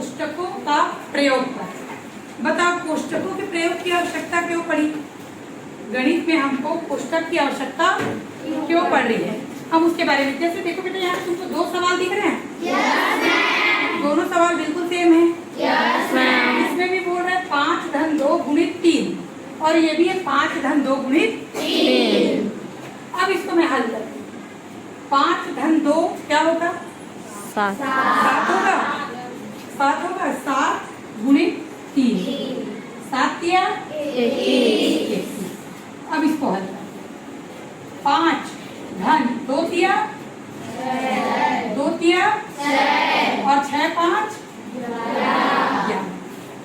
कोष्टकों का प्रयोग कर। बताओ कोष्टकों के प्रयोग की आवश्यकता क्यों पड़ी? गणित में हमको कोष्टक की आवश्यकता क्यों पड़ रही है? हम उसके बारे में जैसे देखो बेटा, यहाँ तुमको दो सवाल दिख रहे हैं। yes, दोनों सवाल बिल्कुल सेम है। yes, इसमें भी बोल रहा है 5 धन 2 गुणित 3 और ये भी है 5 धन 2 गुणित 3। अब इसको मैं हल करती हूँ। 5 धन 2 क्या होगा? 7 होगा। 7 होगा। 7 गुणित 3, 7 दिया 21। अब इसको हल कर। 5 धन 2 दिया 2 दिया और 6 5 11।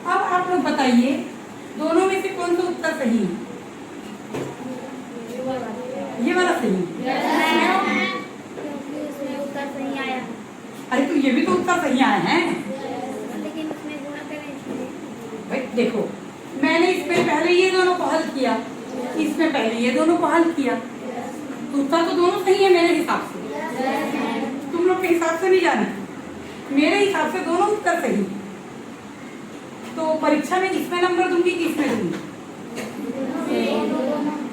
अब आप लोग बताइए दोनों में से कौन सा उत्तर सही है? ये वाला सही है। इसमें उत्तर सही आया। अरे तो ये भी तो उत्तर सही आए हैं। लेकिन उसमें गुणा करें। भाई देखो, मैंने इसमें पहले ये दोनों को हल किया, इसमें पहले ये दोनों को हल किया, तो उत्तर तो दोनों सही है मेरे हिसाब से। तुम लोग के हिसाब से नहीं जाने, मेरे हिसाब से दोनों उत्तर सही है। तो परीक्षा में इसमें नंबर दूंगी कि इसमें दूंगी?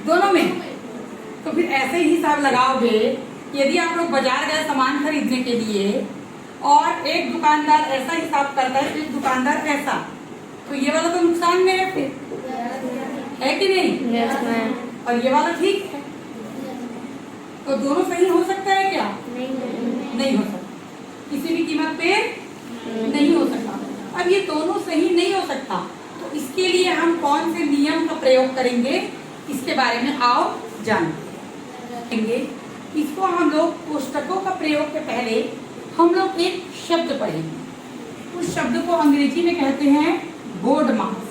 दोनों में। तो फिर ऐसे ही हिसाब लगाओगे। यदि आप लोग बाजार गए सामान खरीदने के लिए और एक दुकानदार ऐसा हिसाब करता है, एक दुकानदार ऐसा, तो ये वाला तो नुकसान में है फिर, है कि नहीं? yes, ma'am। और ये वाला ठीक है। तो दोनों सही हो सकता है क्या? नहीं हो सकता, किसी भी कीमत पे नहीं हो सकता। अब ये दोनों सही नहीं हो सकता, तो इसके लिए हम कौन से नियम का प्रयोग करेंगे इसके बारे में आओ जानेंगे। इसको हम लोग कोष्टकों का प्रयोग के पहले हम लोग एक शब्द पढ़ेंगे। उस शब्द को अंग्रेजी में कहते हैं बोर्ड मास।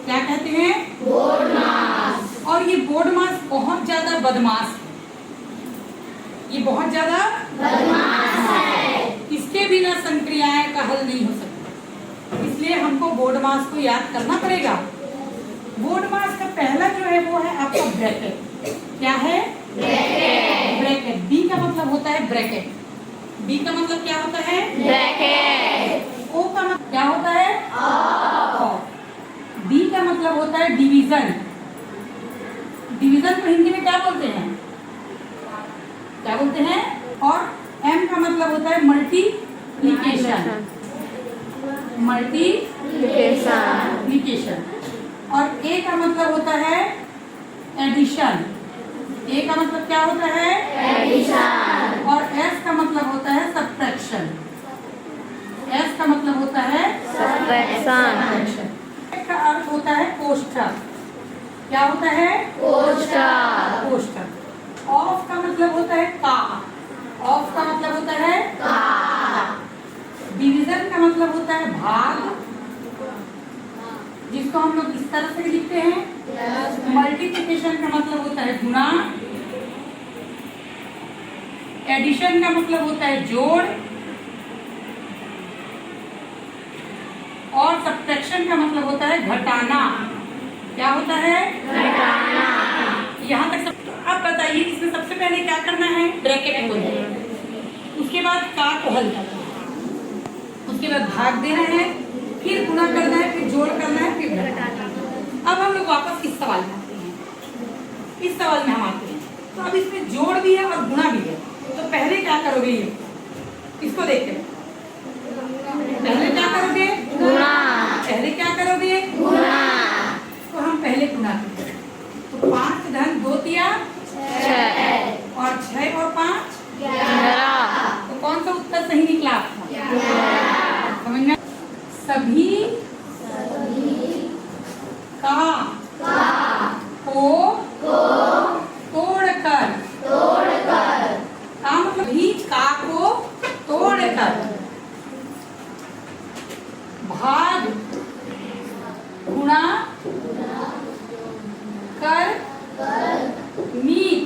क्या कहते हैं? बोर्ड मास। और ये बोर्ड मास बहुत ज्यादा बदमाश है। ये बहुत ज्यादा बदमाश है। इसके बिना संक्रियाएं का हल नहीं हो सकता, इसलिए हमको बोर्ड मास को याद करना पड़ेगा। बोर्ड मास का पहला जो है वो है आपका ब्रैकेट। क्या है? ब्रैकेट। ब्रैकेट। बी का मतलब होता है ब्रैकेट। बी का मतलब क्या होता है? ब्रैकेट। ओ का मतलब क्या होता है? ऑफ। डी का मतलब होता है डिवीजन। डिवीजन को हिंदी में क्या बोलते हैं? क्या बोलते हैं? और एम का मतलब होता है मल्टीप्लिकेशन। मल्टीप्लिकेशन। और ए का मतलब होता है एडिशन। ए का मतलब क्या होता है? एडिशन। और एस का मतलब होता है सब्ट्रैक्शन। एस का मतलब होता है सब्ट्रैक्शन। का अर्थ होता है कोष्ठक। क्या होता है? कोष्ठक। कोष्ठक। ऑफ का मतलब होता है का। ऑफ का मतलब होता है का। डिवीजन का मतलब होता है भाग, जिसको हम लोग इस तरह से लिखते हैं। मल्टीप्लिकेशन का मतलब होता है गुणा। एडिशन का मतलब होता है जोड़। और सब्ट्रैक्शन का मतलब होता है घटाना। क्या होता है? घटाना। यहाँ तक सब। अब बताइए इसमें सबसे पहले क्या करना है? ब्रैकेट खोलना, उसके बाद का को हल करना है, उसके बाद भाग देना है, फिर गुणा करना है, फिर जोड़ करना है, फिर घटाना। अब हम लोग वापस इस सवाल में आते हैं। इस सवाल में हम आते हैं तो अब इसमें जोड़ भी है और गुणा भी है। तो पहले क्या करोगे? ये इसको देखते हैं। पहले क्या करोगे? गुणा। पहले क्या करोगे? गुणा। तो हम पहले गुणा करते हैं। तो 5 धन 2 दिया 6 और 6 और 5 11। तो कौन सा उत्तर सही निकला आपका? समझ में? सभी का को तोड़कर। का मतलब भी का को तोड़कर भाग गुणा कर मीत।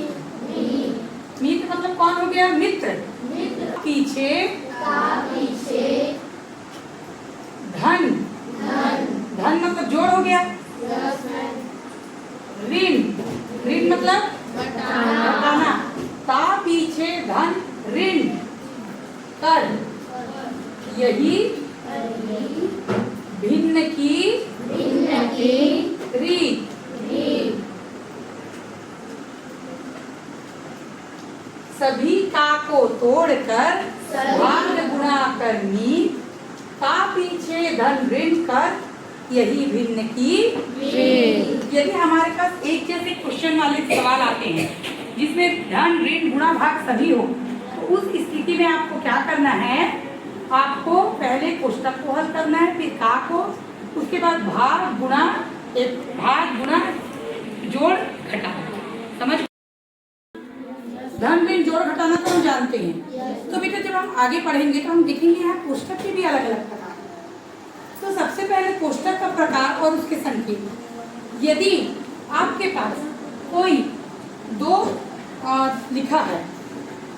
मीत मतलब कौन हो गया? मित्र। पीछे धन भिन्न की रीत। सभी का को तोड़कर भाग गुणा करनी, का पीछे धन ऋण कर, यही भिन्न की रीत। यदि हमारे पास एक जैसे क्वेश्चन वाले सवाल आते हैं जिसमें धन ऋण गुणा भाग सभी हो, तो उस स्थिति में आपको क्या करना है, आपको पहले कोष्टक को हल करना है, फिर का को, उसके बाद भाग गुणा जोड़ घटा। समझ? धन ऋण जोड़ घटाना तो हम जानते हैं। तो बेटा जब हम आगे पढ़ेंगे तो हम देखेंगे यहाँ कोष्टक के भी अलग अलग प्रकार। तो सबसे पहले कोष्टक का प्रकार और उसके संकेत। यदि आपके पास कोई दो लिखा है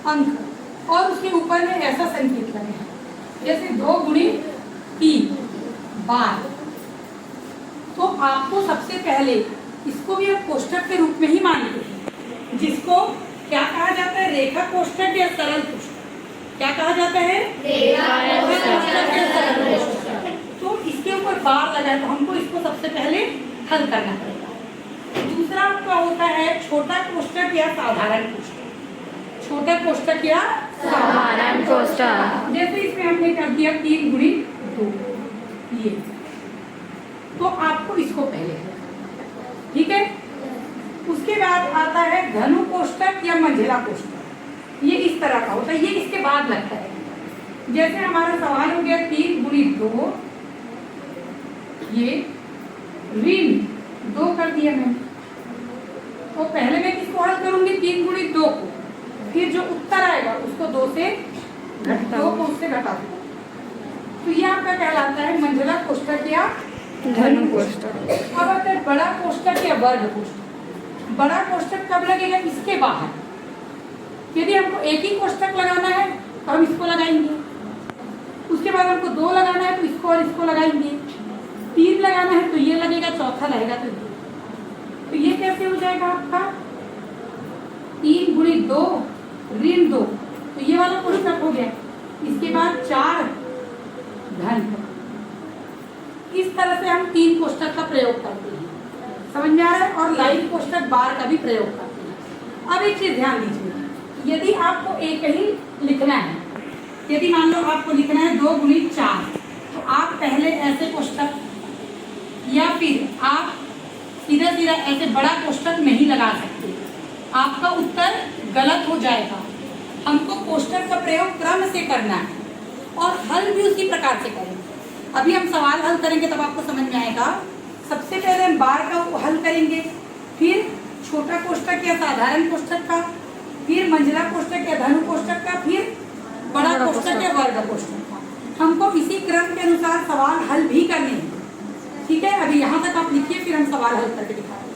अंक और उसके ऊपर में ऐसा संकेत लगे हैं जैसे 2 गुणी 3 12, तो आपको सबसे पहले इसको भी आप कोष्टक के रूप में ही मानते हैं, जिसको क्या कहा जाता है, रेखा कोष्टक या सरल कोष्टक। क्या कहा जाता है? रेखा कोष्टक या सरल कोष्टक। तो इसके ऊपर बार लगा है तो हमको इसको सबसे पहले हल करना पड़ेगा। दूसरा आपका होता है छोटा कोष्टक या साधारण कोष्टक। छोटा कोष्टक या साधारण कोष्टक। जैसे इसमें हमने कर दिया 3 गुणी 2, ये तो आपको इसको पहले, ठीक है। उसके बाद आता है धनु कोष्टक या मंझला कोष्टक। ये इस तरह का होता है, ये इसके बाद लगता है। जैसे हमारा सवाल हो गया 3 गुणी 2, ये ऋण 2 कर दिया मैंने, तो पहले मैं किसको हल करूंगी, 3 गुणी 2 को, फिर जो उत्तर आएगा उसको 2 से घटा दूंगा। तो ये आपका कहलाता है मंझला कोष्टक या धनु कोष्टक। अब आता है बड़ा कोष्टक या वर्ग कोष्टक। बड़ा कोष्टक कब लगेगा, इसके बाहर। यदि हमको एक ही कोष्टक लगाना है तो हम इसको लगाएंगे, उसके बाद हमको 2 लगाना है तो इसको और इसको लगाएंगे, 3 लगाना है तो ये लगेगा, चौथा रहेगा तो ये कैसे हो जाएगा आपका 3 गुणी 2 ऋण 2, तो ये वाला कोष्टक हो गया। इसके बाद 4 धन। इस तरह से हम 3 कोष्टक का प्रयोग करते हैं, समझ में आ रहा है। और लाइन कोष्टक बार का भी प्रयोग करते हैं। अब एक चीज ध्यान दीजिए, यदि आपको एक ही लिखना है, यदि मान लो आपको लिखना है 2 गुणी 4, तो आप पहले ऐसे कोष्टक या फिर आप सीधा सीधा ऐसे बड़ा कोष्टक नहीं लगा सकते, आपका उत्तर गलत हो जाएगा। हमको कोष्टक का प्रयोग क्रम से करना है और हल भी उसी प्रकार से करेंगे। अभी हम सवाल हल करेंगे तब आपको समझ में आएगा। सबसे पहले हम बार का हल करेंगे, फिर छोटा कोष्टक या साधारण कोष्टक का, फिर मंझला कोष्टक या धनु कोष्टक का, फिर बड़ा कोष्टक या वर्ग कोष्टक का। हमको इसी क्रम के अनुसार सवाल हल भी करने हैं, ठीक है। अभी यहाँ तक आप लिखिए, फिर हम सवाल हल करके दिखाएंगे।